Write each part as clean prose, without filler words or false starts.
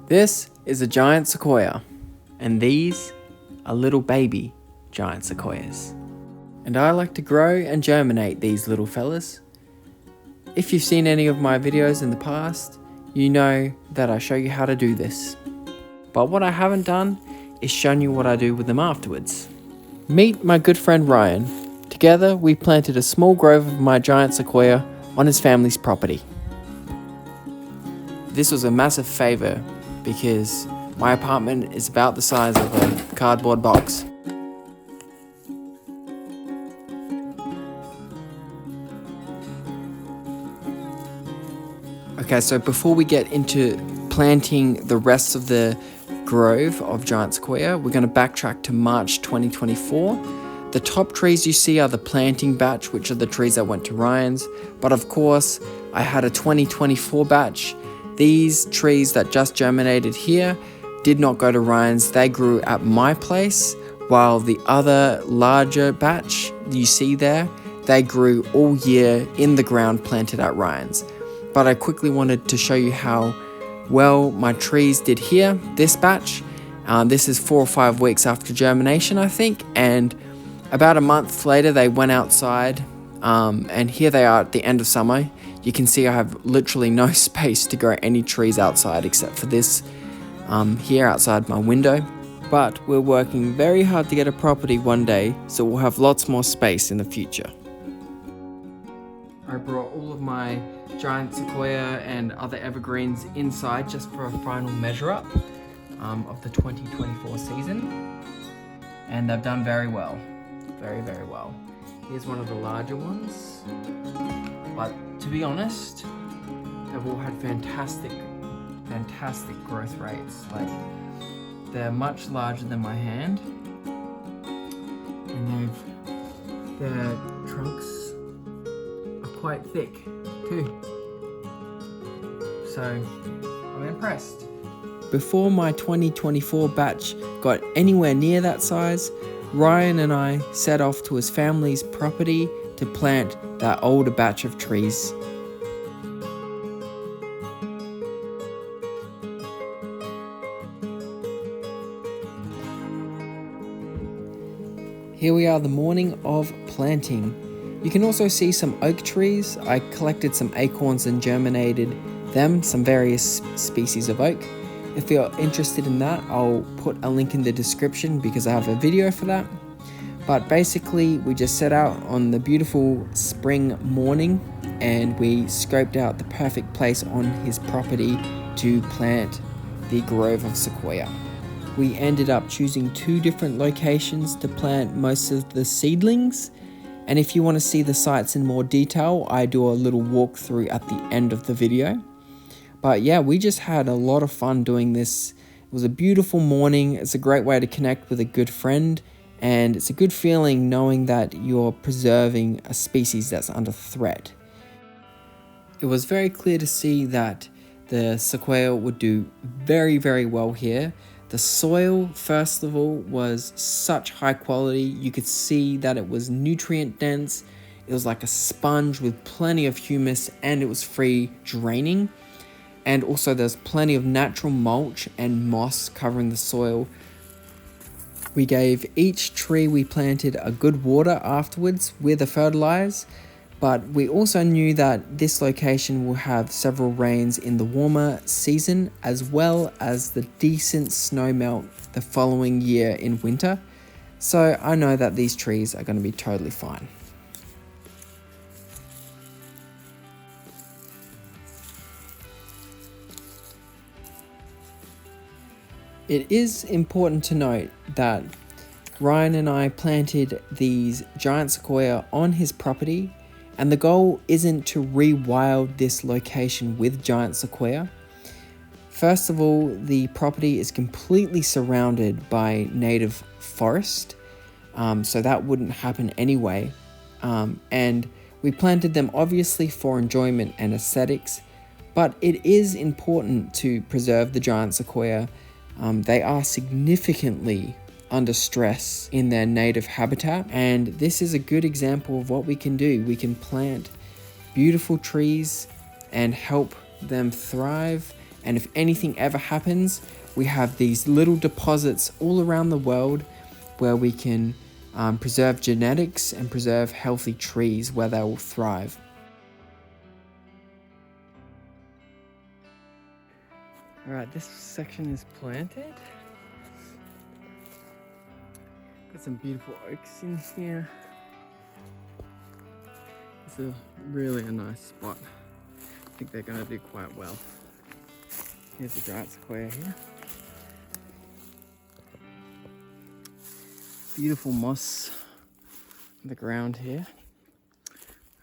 This is a giant sequoia, and these are little baby giant sequoias. And I like to grow and germinate these little fellas. If you've seen any of my videos in the past, you know that I show you how to do this. But what I haven't done is shown you what I do with them afterwards. Meet my good friend Ryan. Together we planted a small grove of my giant sequoia on his family's property. This was a massive favor because my apartment is about the size of a cardboard box. Okay, so before we get into planting the rest of the grove of giant sequoia, we're going to backtrack to March 2024. The top trees you see are the planting batch, which are the trees that went to Ryan's. But of course, I had a 2024 batch. These trees that just germinated here did not go to Ryan's. They grew at my place, while the other larger batch you see there, they grew all year in the ground planted at Ryan's. But I quickly wanted to show you how well my trees did here, this batch. This is 4 or 5 weeks after germination, I think, and about a month later they went outside, and here they are at the end of summer. You can see I have literally no space to grow any trees outside except for this here outside my window. But we're working very hard to get a property one day, so we'll have lots more space in the future. I brought all of my giant sequoia and other evergreens inside just for a final measure up of the 2024 season, and they've done very well, very well. Here's one of the larger ones, but to be honest, they've all had fantastic growth rates. Like, they're much larger than my hand, and their trunks are quite thick too. So I'm impressed. Before my 2024 batch got anywhere near that size, Ryan and I set off to his family's property to plant that older batch of trees. Here we are the morning of planting. You can also see some oak trees. I collected some acorns and germinated them, some various species of oak. If you're interested in that, I'll put a link in the description because I have a video for that. But basically, we just set out on the beautiful spring morning and we scoped out the perfect place on his property to plant the grove of sequoia. We ended up choosing 2 different locations to plant most of the seedlings. And if you want to see the sites in more detail, I do a little walkthrough at the end of the video. But yeah, we just had a lot of fun doing this. It was a beautiful morning. It's a great way to connect with a good friend. And it's a good feeling knowing that you're preserving a species that's under threat. It was very clear to see that the sequoia would do very well here. The soil, first of all, was such high quality. You could see that it was nutrient dense. It was like a sponge with plenty of humus, and it was free draining. And also there's plenty of natural mulch and moss covering the soil. We gave each tree we planted a good water afterwards with the fertilizer, but we also knew that this location will have several rains in the warmer season, as well as the decent snow melt the following year in winter. So I know that these trees are going to be totally fine. It is important to note that Ryan and I planted these giant sequoia on his property, and the goal isn't to rewild this location with giant sequoia. First of all, the property is completely surrounded by native forest, so that wouldn't happen anyway. And we planted them obviously for enjoyment and aesthetics, but it is important to preserve the giant sequoia. They are significantly under stress in their native habitat, and this is a good example of what we can do. We can plant beautiful trees and help them thrive And if anything ever happens, we have these little deposits all around the world where we can preserve genetics and preserve healthy trees where they will thrive. All right, this section is planted. Got some beautiful oaks in here. It's really a nice spot. I think they're going to do quite well. Here's a giant sequoia here. Beautiful moss on the ground here.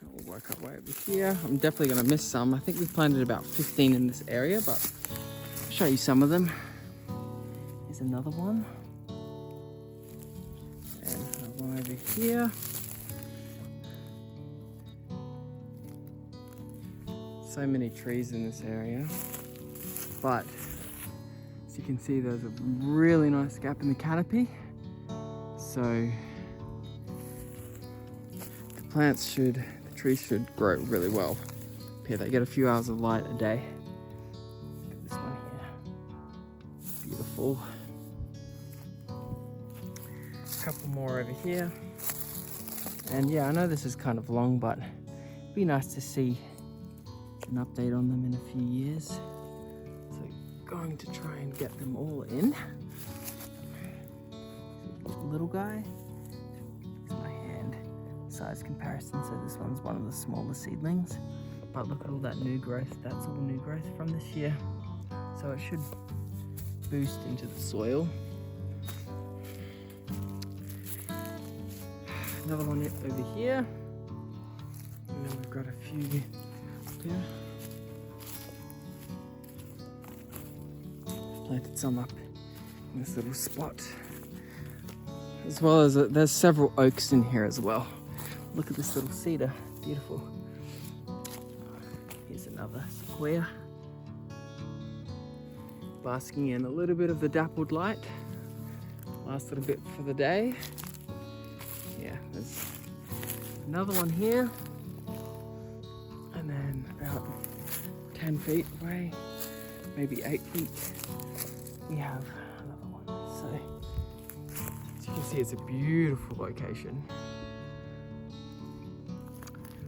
We'll work our way over here. I'm definitely going to miss some. I think we've planted about 15 in this area, but I'll show you some of them. Here's another one. And another one over here. So many trees in this area, but as you can see, there's a really nice gap in the canopy. So the trees should grow really well. Up here they get a few hours of light a day. Look at this one here. Beautiful. A couple more over here. And yeah, I know this is kind of long, but it'd be nice to see an update on them in a few years. So going to try and get them all in. Little guy, it's my hand size comparison, so this one's one of the smaller seedlings, but look at all that new growth. That's all new growth from this year, so it should boost into the soil. Another one over here, and then we've got a few here. Planted some up in this little spot, as well as there's several oaks in here as well. Look at this little cedar, beautiful. Here's another sequoia, basking in a little bit of the dappled light. Last little bit for the day. Yeah, there's another one here, and then about 10 feet away, maybe 8 feet, we have another one. So as you can see, it's a beautiful location.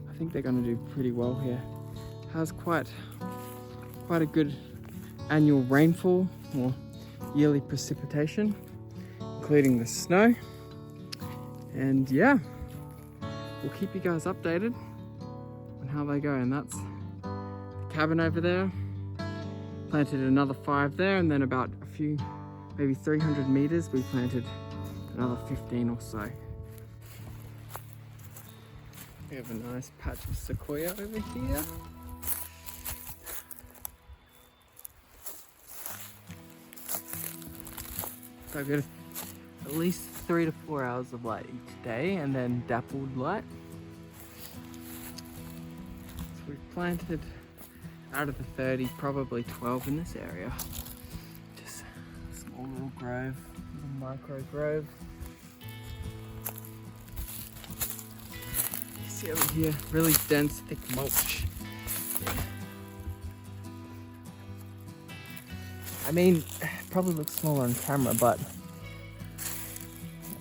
I think they're going to do pretty well here. Has quite a good annual rainfall or yearly precipitation, including the snow. And yeah, we'll keep you guys updated on how they go. And that's the cabin over there. Planted another 5 there, and then about a few, maybe 300 meters, we planted another 15 or so. We have a nice patch of sequoia over here. So I've got at least 3 to 4 hours of light each day, and then dappled light. So we've planted, out of the 30, probably 12 in this area. Just a small little grove, little micro grove. You see over here, really dense, thick mulch. I mean, it probably looks smaller on camera, but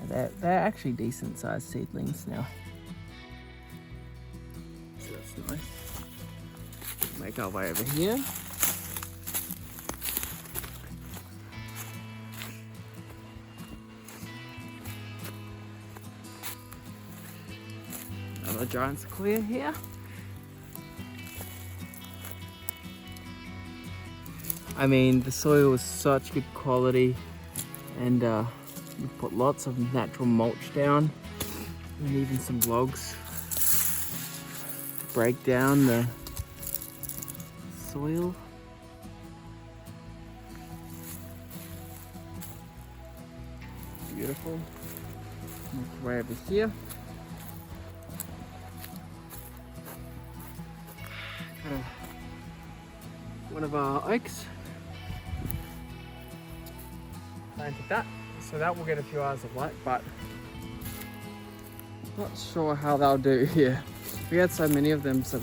they're actually decent sized seedlings now. So that's nice. Make our way over here. Another giant sequoia here. I mean, the soil is such good quality, and we put lots of natural mulch down, and even some logs to break down the soil. Beautiful. Make your way over here. Kind of one of our oaks. Planted that, so that will get a few hours of light, but not sure how they'll do here. We had so many of them, so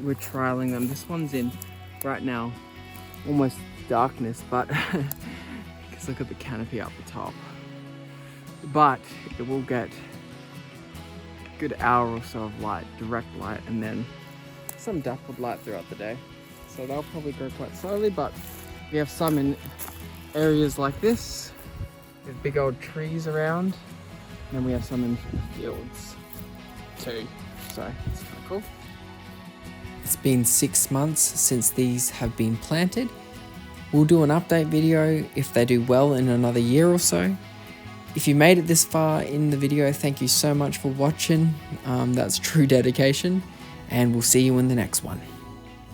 we're trialing them. This one's in right now almost darkness, but because look at the canopy up the top. But it will get a good hour or so of light, direct light, and then some dappled light throughout the day. So they'll probably grow quite slowly, but we have some in areas like this with big old trees around. And then we have some in fields too. So it's kind of cool. It's been 6 months since these have been planted. We'll do an update video if they do well in another year or so. If you made it this far in the video, thank you so much for watching. That's true dedication, and we'll see you in the next one.